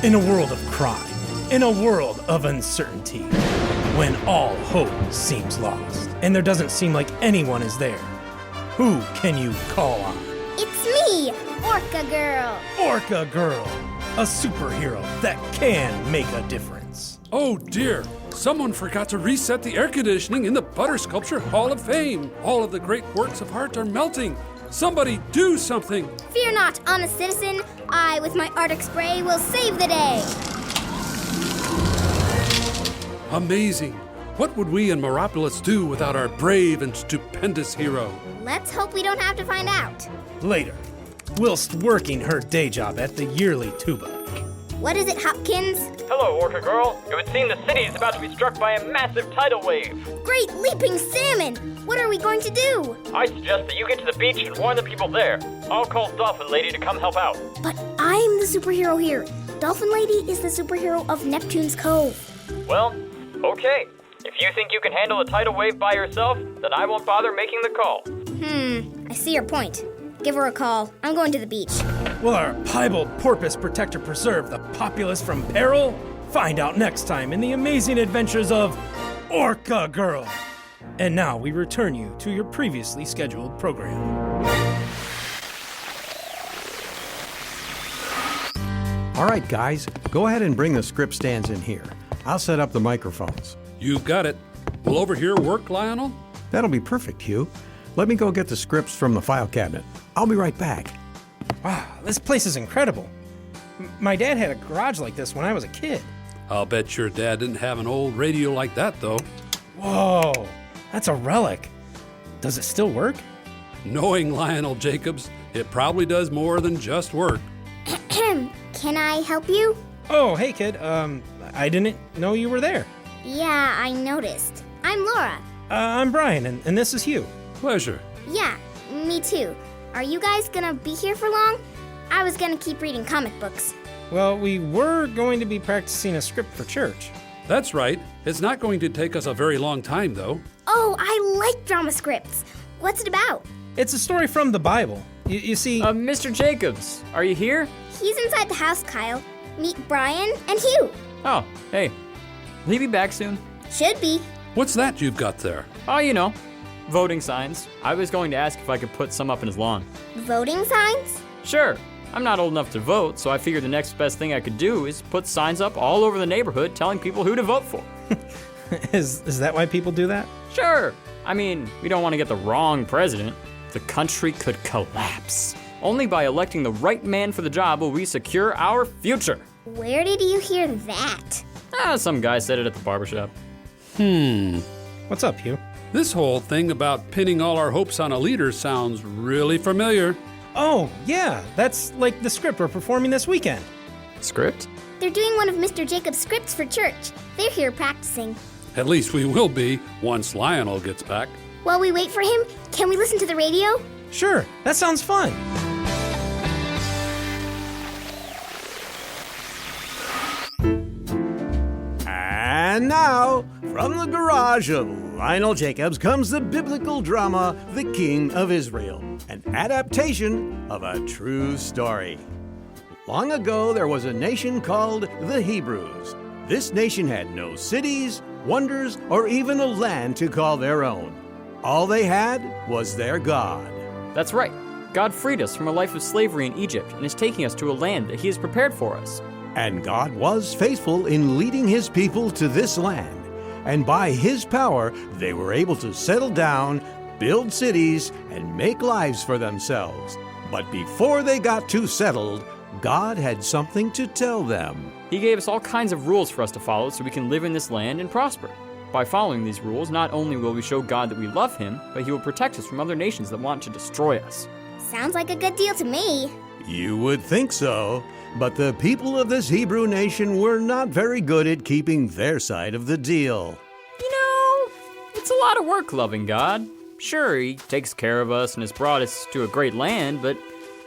In a world of crime, in a world of uncertainty, when all hope seems lost and there doesn't seem like anyone is there, who can you call on? It's me, Orca Girl. Orca Girl, a superhero that can make a difference. Oh dear, someone forgot to reset the air conditioning in the Butter Sculpture Hall of Fame. All of the great works of art are melting. Somebody do something. Fear not, honest citizen. I, with my Arctic spray, will save the day. Amazing. What would we in Meropolis do without our brave and stupendous hero? Let's hope we don't have to find out. Later, whilst working her day job at the yearly tuba. What is it, Hopkins? Hello, Orca Girl. It would seem the city is about to be struck by a massive tidal wave. Great leaping salmon! What are we going to do? I suggest that you get to the beach and warn the people there. I'll call Dolphin Lady to come help out. But I'm the superhero here. Dolphin Lady is the superhero of Neptune's Cove. Well, okay. If you think you can handle a tidal wave by yourself, then I won't bother making the call. I see your point. Give her a call. I'm going to the beach. Will our piebald porpoise protector preserve the populace from peril? Find out next time in the amazing adventures of Orca Girl. And now we return you to your previously scheduled program. All right, guys, go ahead and bring the script stands in here. I'll set up the microphones. You've got it. Will over here work, Lionel? That'll be perfect, Hugh. Let me go get the scripts from the file cabinet. I'll be right back. Wow, this place is incredible. My dad had a garage like this when I was a kid. I'll bet your dad didn't have an old radio like that, though. Whoa, that's a relic. Does it still work? Knowing Lionel Jacobs, it probably does more than just work. Can I help you? Oh, hey kid, I didn't know you were there. Yeah, I noticed. I'm Laura. I'm Brian, and this is Hugh. Pleasure. Yeah, me too. Are you guys gonna be here for long? I was gonna keep reading comic books. Well, we were going to be practicing a script for church. That's right. It's not going to take us a very long time, though. Oh, I like drama scripts. What's it about? It's a story from the Bible. You see... Mr. Jacobs, are you here? He's inside the house, Kyle. Meet Brian and Hugh. Oh, hey. Will he be back soon? Should be. What's that you've got there? Oh, you know, voting signs. I was going to ask if I could put some up in his lawn. Voting signs? Sure. I'm not old enough to vote, so I figured the next best thing I could do is put signs up all over the neighborhood telling people who to vote for. Is that why people do that? Sure. I mean, we don't want to get the wrong president. The country could collapse. Only by electing the right man for the job will we secure our future. Where did you hear that? Some guy said it at the barbershop. What's up, Hugh? This whole thing about pinning all our hopes on a leader sounds really familiar. Oh, yeah, that's like the script we're performing this weekend. Script? They're doing one of Mr. Jacobs' scripts for church. They're here practicing. At least we will be once Lionel gets back. While we wait for him, can we listen to the radio? Sure, that sounds fun. And now, from the garage of Lionel Jacobs comes the biblical drama, The King of Israel, an adaptation of a true story. Long ago, there was a nation called the Hebrews. This nation had no cities, wonders, or even a land to call their own. All they had was their God. That's right. God freed us from a life of slavery in Egypt and is taking us to a land that he has prepared for us. And God was faithful in leading his people to this land. And by his power, they were able to settle down, build cities, and make lives for themselves. But before they got too settled, God had something to tell them. He gave us all kinds of rules for us to follow so we can live in this land and prosper. By following these rules, not only will we show God that we love him, but he will protect us from other nations that want to destroy us. Sounds like a good deal to me. You would think so, but the people of this Hebrew nation were not very good at keeping their side of the deal. You know, it's a lot of work loving God. Sure, he takes care of us and has brought us to a great land, but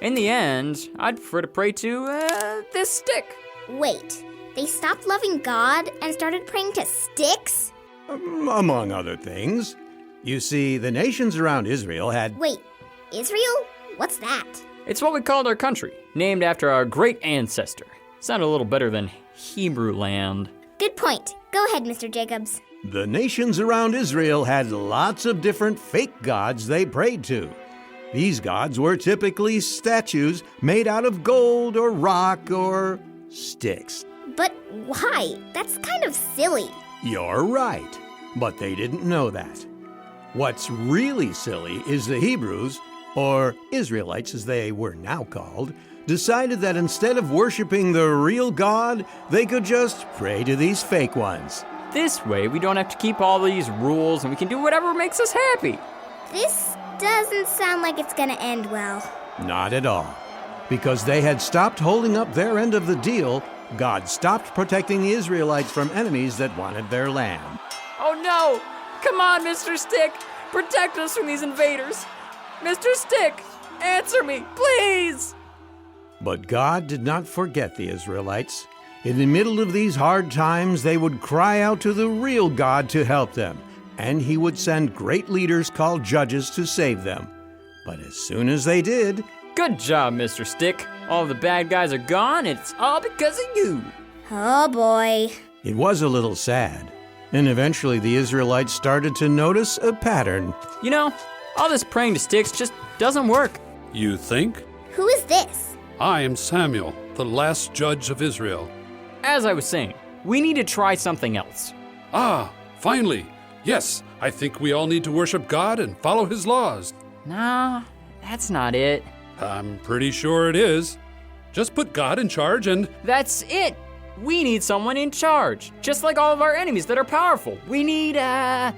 in the end, I'd prefer to pray to, this stick. Wait, they stopped loving God and started praying to sticks? Among other things. You see, the nations around Israel had... Wait, Israel? What's that? It's what we called our country, named after our great ancestor. Sounded a little better than Hebrew land. Good point. Go ahead, Mr. Jacobs. The nations around Israel had lots of different fake gods they prayed to. These gods were typically statues made out of gold or rock or sticks. But why? That's kind of silly. You're right, but they didn't know that. What's really silly is the Hebrews, or Israelites as they were now called, decided that instead of worshiping the real God, they could just pray to these fake ones. This way, we don't have to keep all these rules and we can do whatever makes us happy. This doesn't sound like it's gonna end well. Not at all. Because they had stopped holding up their end of the deal, God stopped protecting the Israelites from enemies that wanted their land. Oh no! Come on, Mr. Stick! Protect us from these invaders! Mr. Stick, answer me, please! But God did not forget the Israelites. In the middle of these hard times, they would cry out to the real God to help them, and He would send great leaders called judges to save them. But as soon as they did, Good job, Mr. Stick. All the bad guys are gone, and it's all because of you. Oh boy. it was a little sad. And eventually the Israelites started to notice a pattern. You know, all this praying to sticks just doesn't work. You think? Who is this? I am Samuel, the last judge of Israel. As I was saying, we need to try something else. Ah, finally. Yes, I think we all need to worship God and follow His laws. Nah, that's not it. I'm pretty sure it is. Just put God in charge and... That's it. We need someone in charge, just like all of our enemies that are powerful. We need a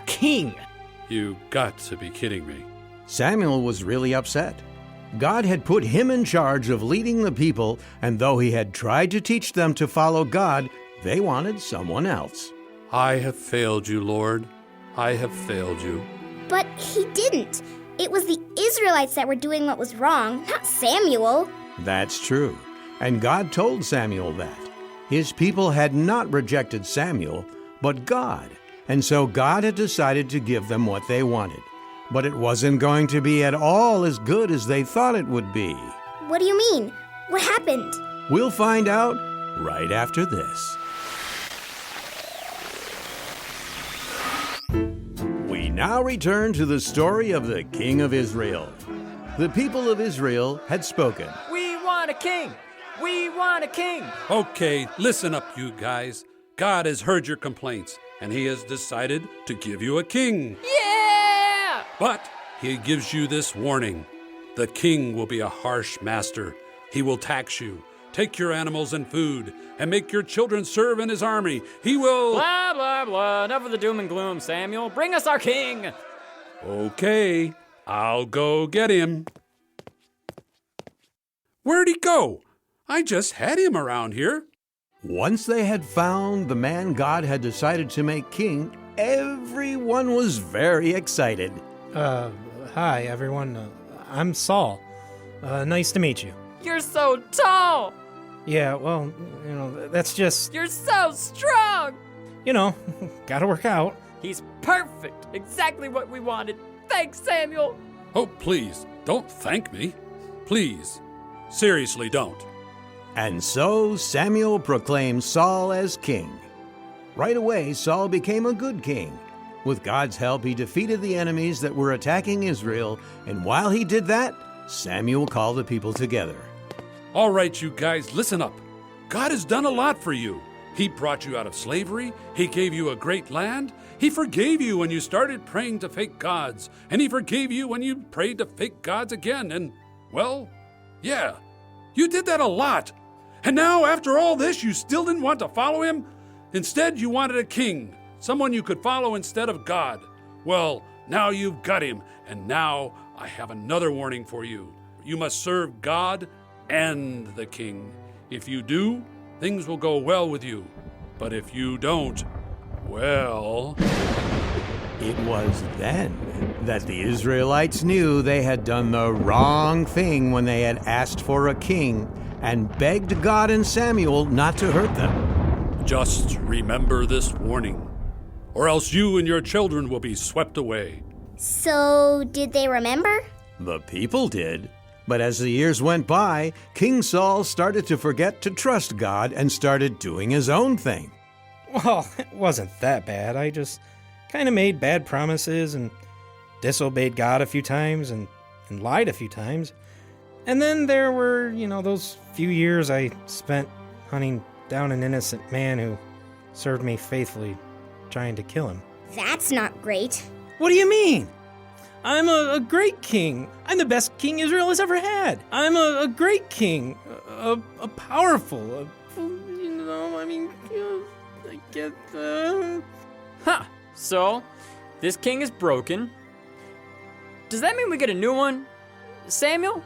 king. You got to be kidding me. Samuel was really upset. God had put him in charge of leading the people, and though he had tried to teach them to follow God, they wanted someone else. I have failed you, Lord. I have failed you. But he didn't. It was the Israelites that were doing what was wrong, not Samuel. That's true. And God told Samuel that. His people had not rejected Samuel, but God. And so God had decided to give them what they wanted. But it wasn't going to be at all as good as they thought it would be. What do you mean? What happened? We'll find out right after this. We now return to the story of the King of Israel. The people of Israel had spoken. We want a king. We want a king. Okay, listen up, you guys. God has heard your complaints, and He has decided to give you a king. Yeah! But He gives you this warning. The king will be a harsh master. He will tax you, take your animals and food, and make your children serve in his army. He will... Blah, blah, blah. Enough of the doom and gloom, Samuel. Bring us our king. Okay, I'll go get him. Where'd he go? I just had him around here. Once they had found the man God had decided to make king, everyone was very excited. Hi, everyone. I'm Saul. Nice to meet you. You're so tall. Yeah, well, that's just, You're so strong. gotta work out. He's perfect. Exactly what we wanted. Thanks, Samuel. Oh, please, don't thank me. Please, seriously, don't. And so Samuel proclaimed Saul as king. Right away, Saul became a good king. With God's help, he defeated the enemies that were attacking Israel, and while he did that, Samuel called the people together. All right, you guys, listen up. God has done a lot for you. He brought you out of slavery. He gave you a great land. He forgave you when you started praying to fake gods. And He forgave you when you prayed to fake gods again. And, well, yeah, you did that a lot. And now, after all this, you still didn't want to follow Him? Instead, you wanted a king, someone you could follow instead of God. Well, now you've got Him. And now I have another warning for you. You must serve God and the king. If you do, things will go well with you. But if you don't, well... It was then that the Israelites knew they had done the wrong thing when they had asked for a king and begged God and Samuel not to hurt them. Just remember this warning, or else you and your children will be swept away. So, did they remember? The people did. But as the years went by, King Saul started to forget to trust God and started doing his own thing. Well, it wasn't that bad. I just kind of made bad promises and disobeyed God a few times and lied a few times. And then there were, those few years I spent hunting down an innocent man who served me faithfully, trying to kill him. That's not great. What do you mean? I'm a great king. I'm the best king Israel has ever had. I'm a great king. A powerful, I get Huh. So, this king is broken. Does that mean we get a new one? Samuel?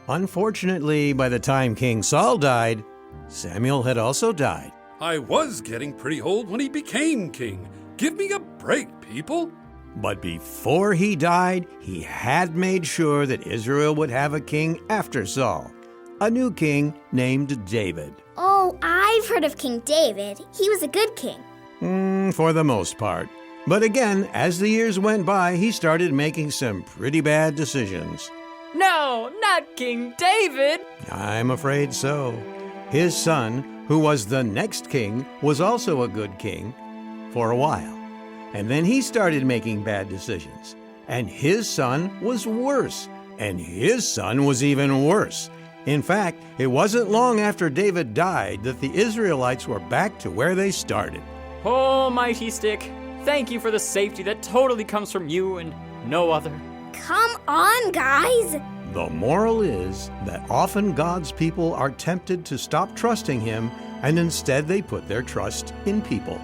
Unfortunately, by the time King Saul died, Samuel had also died. I was getting pretty old when he became king. Give me a break, people. But before he died, he had made sure that Israel would have a king after Saul, a new king named David. Oh, I've heard of King David. He was a good king. For the most part. But again, as the years went by, he started making some pretty bad decisions. No, not King David. I'm afraid so. His son, who was the next king, was also a good king for a while. And then he started making bad decisions. And his son was worse. And his son was even worse. In fact, it wasn't long after David died that the Israelites were back to where they started. Oh, Mighty Stick, thank you for the safety that totally comes from you and no other. Come on, guys. The moral is that often God's people are tempted to stop trusting Him, and instead they put their trust in people.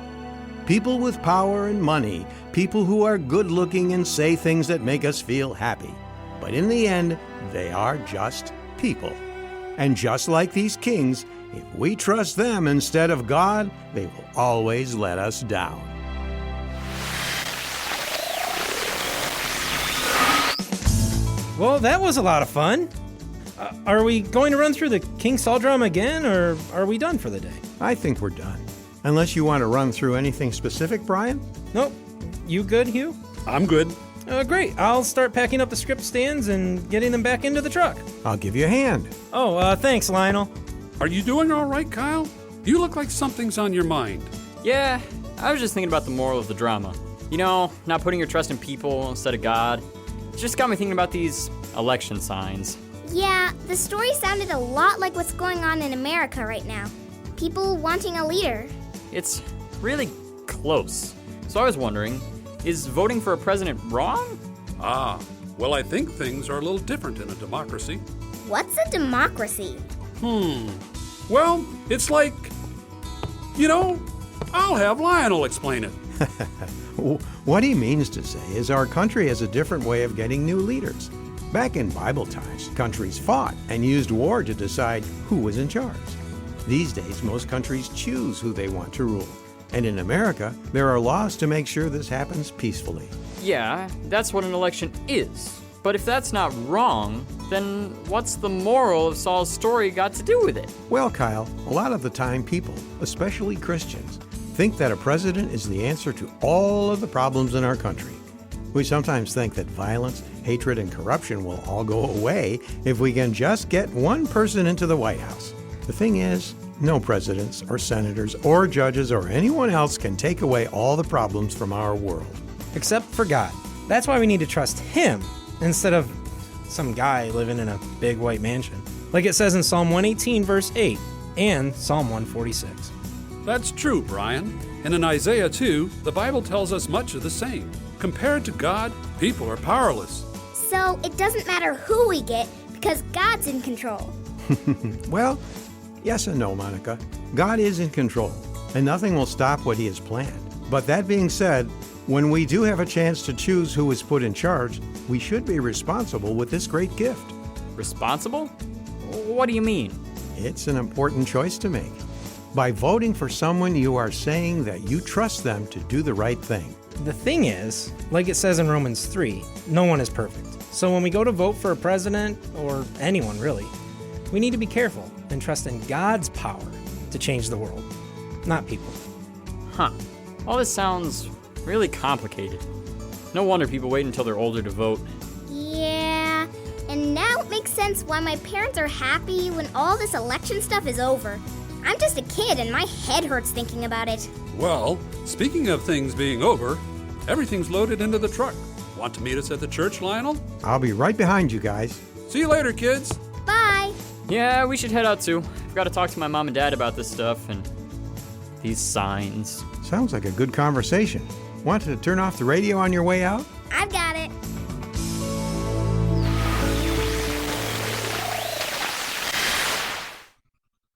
People with power and money, people who are good-looking and say things that make us feel happy. But in the end, they are just people. And just like these kings, if we trust them instead of God, they will always let us down. Well, that was a lot of fun. Are we going to run through the King Saul drama again, or are we done for the day? I think we're done. Unless you want to run through anything specific, Brian? Nope. You good, Hugh? I'm good. Great. I'll start packing up the script stands and getting them back into the truck. I'll give you a hand. Oh, thanks, Lionel. Are you doing all right, Kyle? You look like something's on your mind. Yeah, I was just thinking about the moral of the drama. Not putting your trust in people instead of God. It just got me thinking about these election signs. Yeah, the story sounded a lot like what's going on in America right now. People wanting a leader. It's really close. So I was wondering, is voting for a president wrong? Well, I think things are a little different in a democracy. What's a democracy? Well, it's like, I'll have Lionel explain it. What he means to say is our country has a different way of getting new leaders. Back in Bible times, countries fought and used war to decide who was in charge. These days, most countries choose who they want to rule. And in America, there are laws to make sure this happens peacefully. Yeah, that's what an election is. But if that's not wrong, then what's the moral of Saul's story got to do with it? Well, Kyle, a lot of the time people, especially Christians, think that a president is the answer to all of the problems in our country. We sometimes think that violence, hatred, and corruption will all go away if we can just get one person into the White House. The thing is, no presidents or senators or judges or anyone else can take away all the problems from our world. Except for God. That's why we need to trust Him instead of some guy living in a big white mansion. Like it says in Psalm 118, verse 8, and Psalm 146. That's true, Brian. And in Isaiah 2, the Bible tells us much of the same. Compared to God, people are powerless. So it doesn't matter who we get because God's in control. Well, yes and no, Monica. God is in control, and nothing will stop what He has planned. But that being said, when we do have a chance to choose who is put in charge, we should be responsible with this great gift. Responsible? What do you mean? It's an important choice to make. By voting for someone, you are saying that you trust them to do the right thing. The thing is, like it says in Romans 3, no one is perfect. So when we go to vote for a president, or anyone really, we need to be careful and trust in God's power to change the world, not people. Huh. All this sounds really complicated. No wonder people wait until they're older to vote. Yeah, and now it makes sense why my parents are happy when all this election stuff is over. I'm just a kid and my head hurts thinking about it. Well, speaking of things being over, everything's loaded into the truck. Want to meet us at the church, Lionel? I'll be right behind you guys. See you later, kids. Bye. Yeah, we should head out too. I've got to talk to my mom and dad about this stuff and these signs. Sounds like a good conversation. Want to turn off the radio on your way out? I've got